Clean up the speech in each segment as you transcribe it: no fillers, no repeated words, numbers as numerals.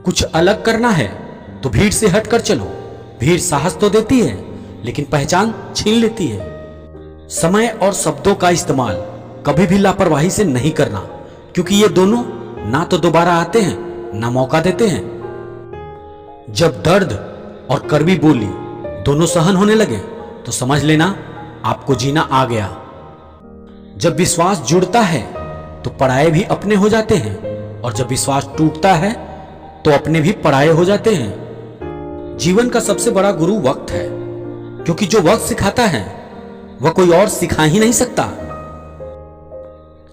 कुछ अलग करना है तो भीड़ से हटकर चलो। भीड़ साहस तो देती है लेकिन पहचान छीन लेती है। समय और शब्दों का इस्तेमाल कभी भी लापरवाही से नहीं करना, क्योंकि ये दोनों ना तो दोबारा आते हैं ना मौका देते हैं। जब दर्द और कड़वी बोली दोनों सहन होने लगे तो समझ लेना आपको जीना आ गया। जब विश्वास जुड़ता है तो पराये भी अपने हो जाते हैं, और जब विश्वास टूटता है तो अपने भी पराये हो जाते हैं। जीवन का सबसे बड़ा गुरु वक्त है, क्योंकि जो वक्त सिखाता है वह कोई और सिखा ही नहीं सकता।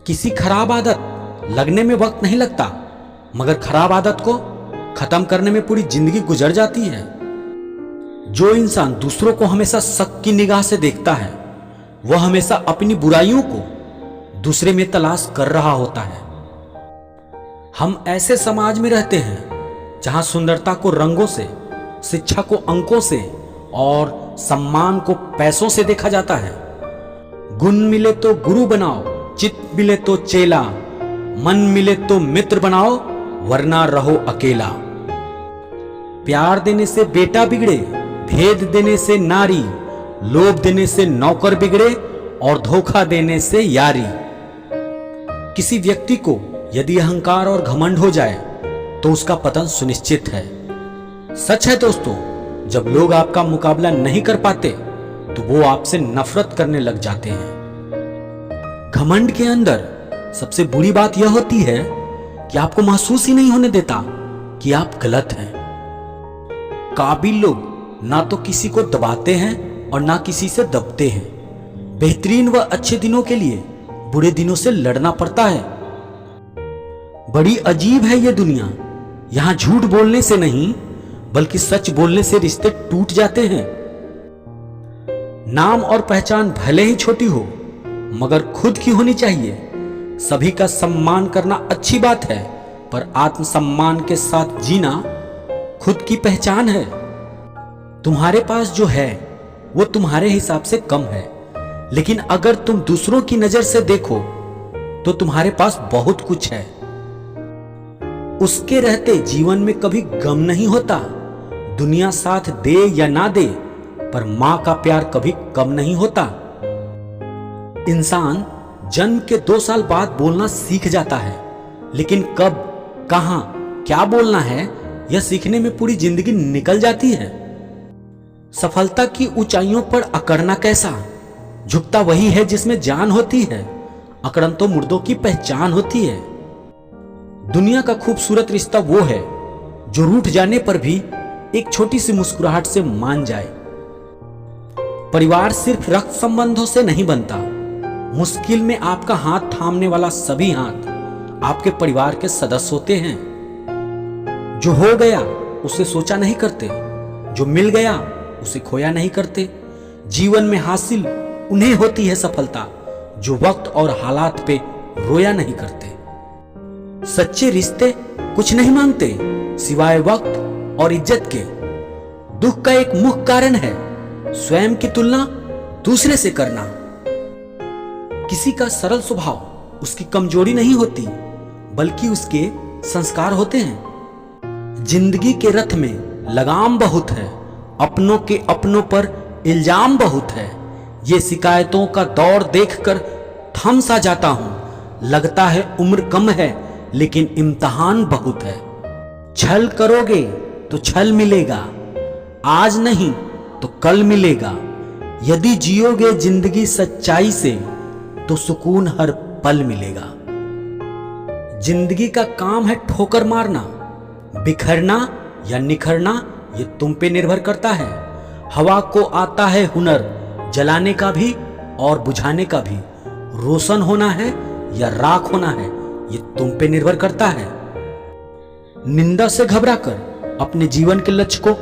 किसी खराब आदत लगने में वक्त नहीं लगता, मगर खराब आदत को खत्म करने में पूरी जिंदगी गुजर जाती है। जो इंसान दूसरों को हमेशा शक की निगाह से देखता है वह हमेशा अपनी बुराइयों को दूसरे में तलाश कर रहा होता है। हम ऐसे समाज में रहते हैं जहां सुंदरता को रंगों से, शिक्षा को अंकों से और सम्मान को पैसों से देखा जाता है। गुण मिले तो गुरु बनाओ, चित्त मिले तो चेला, मन मिले तो मित्र बनाओ, वरना रहो अकेला। प्यार देने से बेटा बिगड़े, भेद देने से नारी, लोभ देने से नौकर बिगड़े और धोखा देने से यारी। किसी व्यक्ति को यदि अहंकार और घमंड हो जाए तो उसका पतन सुनिश्चित है। सच है दोस्तों, जब लोग आपका मुकाबला नहीं कर पाते तो वो आपसे नफरत करने लग जाते हैं। घमंड के अंदर सबसे बुरी बात यह होती है कि आपको महसूस ही नहीं होने देता कि आप गलत हैं। काबिल लोग ना तो किसी को दबाते हैं और ना किसी से दबते हैं। बेहतरीन व अच्छे दिनों के लिए बुरे दिनों से लड़ना पड़ता है। बड़ी अजीब है ये दुनिया, यहां झूठ बोलने से नहीं बल्कि सच बोलने से रिश्ते टूट जाते हैं। नाम और पहचान भले ही छोटी हो मगर खुद की होनी चाहिए। सभी का सम्मान करना अच्छी बात है, पर आत्मसम्मान के साथ जीना खुद की पहचान है। तुम्हारे पास जो है वो तुम्हारे हिसाब से कम है, लेकिन अगर तुम दूसरों की नजर से देखो तो तुम्हारे पास बहुत कुछ है। उसके रहते जीवन में कभी गम नहीं होता। दुनिया साथ दे या ना दे, पर मां का प्यार कभी कम नहीं होता। इंसान जन्म के 2 साल बाद बोलना सीख जाता है, लेकिन कब, कहां, क्या बोलना है यह सीखने में पूरी जिंदगी निकल जाती है। सफलता की ऊंचाइयों पर अकड़ना कैसा, झुकता वही है जिसमें जान होती है। अकड़न तो मुर्दों की पहचान होती है। दुनिया का खूबसूरत रिश्ता वो है जो रूठ जाने पर भी एक छोटी सी मुस्कुराहट से मान जाए। परिवार सिर्फ रक्त संबंधों से नहीं बनता। मुश्किल में आपका हाथ थामने वाला सभी हाथ आपके परिवार के सदस्य होते हैं। जो हो गया उसे सोचा नहीं करते, जो मिल गया उसे खोया नहीं करते। जीवन में हासिल उन्हें होती है सफलता जो वक्त और हालात पे रोया नहीं करते। सच्चे रिश्ते कुछ नहीं मांगते सिवाय वक्त और इज्जत के। दुख का एक मुख्य कारण है स्वयं की तुलना दूसरे से करना। किसी का सरल स्वभाव उसकी कमजोरी नहीं होती, बल्कि उसके संस्कार होते हैं। जिंदगी के रथ में लगाम बहुत है, अपनों के अपनों पर इल्जाम बहुत है। ये शिकायतों का दौर देखकर थम सा जाता हूं। लगता है उम्र कम है लेकिन इम्तिहान बहुत है। छल करोगे तो छल मिलेगा, आज नहीं तो कल मिलेगा। यदि जियोगे जिंदगी सच्चाई से तो सुकून हर पल मिलेगा। जिंदगी का काम है ठोकर मारना, बिखरना या निखरना ये तुम पे निर्भर करता है। हवा को आता है हुनर, जलाने का भी और बुझाने का भी। रोशन होना है या राख होना है ये तुम पे निर्भर करता है। निंदा से घबराकर अपने जीवन के लक्ष्य को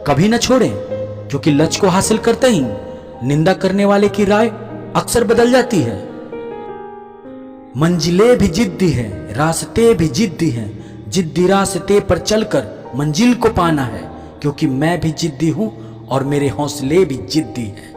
कभी न छोड़ें, क्योंकि लक्ष्य को हासिल करते ही निंदा करने वाले की राय अक्सर बदल जाती है। मंजिलें भी जिद्दी है, रास्ते भी जिद्दी हैं। जिद्दी रास्ते पर चलकर मंजिल को पाना है, क्योंकि मैं भी जिद्दी हूं और मेरे हौसले भी जिद्दी हैं।